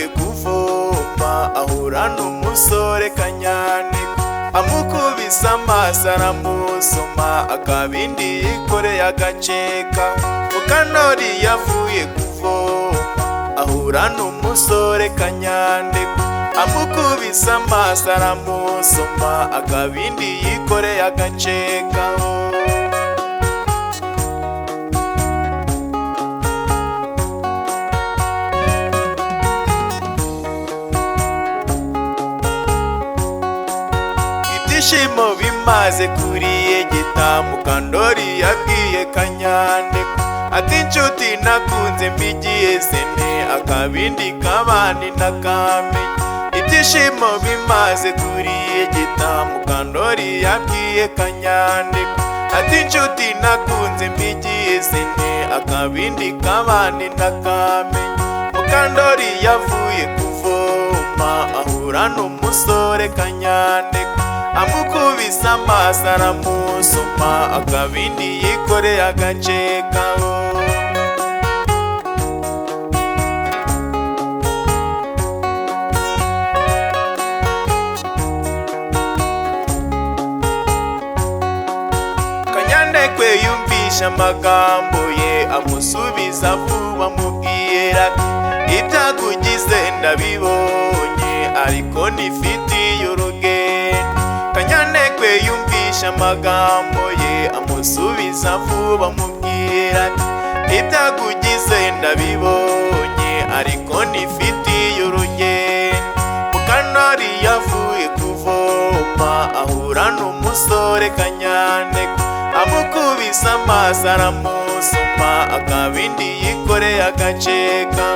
yavuye kuvoma ahura n'umusore Kanyandekwe, amukubise amaso aramusoma, akabindi yikoreye agaceka. Mukanori yavuye kuvoma ahura n'umusore Kanyandekwe, amukubise amaso aramusoma, akabindi yikoreye agaceka. Ibyishimo bimaze kuriyegeta, Mukandori yabwiye Kanyandekwe ati inshuti nakunze mbigiye sene, akabindi kabandi nakamenye. Ibyishimo bimaze kuriyegeta, Mukandori yabwiye Kanyandekwe ati inshuti nakunze mbigiye sene, akabindi kabandi nakamenye. Mukandori yavuye kuvoma ahura n'umusore Kanyandekwe, amukubise amaso aramusoma, akabindi yikoreye agaceka. Kanyandekwe yumvisha amagambo ye, amusubiza vuba amubwira ati ibyakugize ndabibonye, ariko nifitiye urugendo. Kanyandekwe yumvisha amagambo ye, amusubiza vuba amubwira ati ibyakugize ndabibonye, ariko nifitiye urugendo. Mukanori yavuye kuvoma ahura n'umusore Kanyandekwe, amukubise amaso aramusoma, akabindi yikoreye agaceka.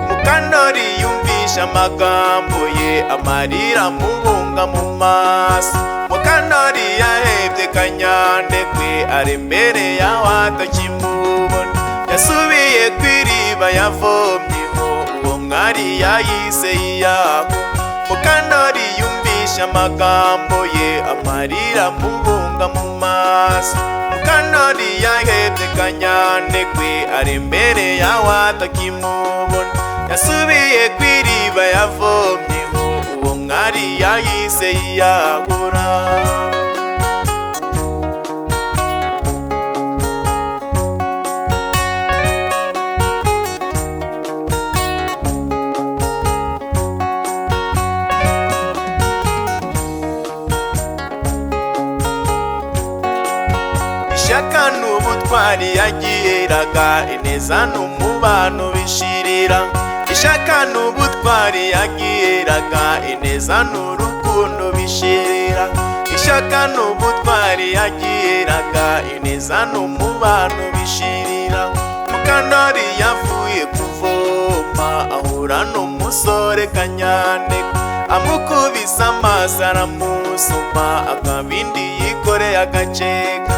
Mukanori yumvisha amagambo ye, amarira mubunga mu maso. Mukanori yahebye Kanyandekwe ari imbere yaho atakimubona, yasubiye kw'iriba yavomyeho, uwo mwari yayise iyaho. Mukanori yumvisha amagambo ye, amarira mubunga mu maso. Mukanori yahebye Kanyandekwe ari imbere yaho atakimubona, yasubiye kw'iriba yavomyeho, uwo mwari yayise iyahura. Ishyaka n'ubutwari yagiraga, ineza n'umubano bishirira. Ishyaka n'ubutwari yagiraga, ineza n'urukundo bishirira. Ishyaka n'ubutwari yagiraga, ineza n'umubano bishirira. Mukandori yavuye kuvoma ahura n'umusore Kanyandekwe, amukubise amaso aramusoma, akabindi yikoreye agaceka.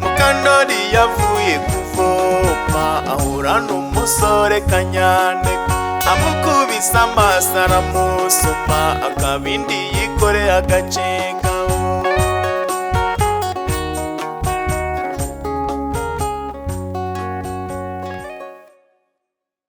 Mukandori yavuye kuvoma ahura n'umusore Kanyandekwe, amukubise amaso aramusoma, akabindi yikoreye agaceka.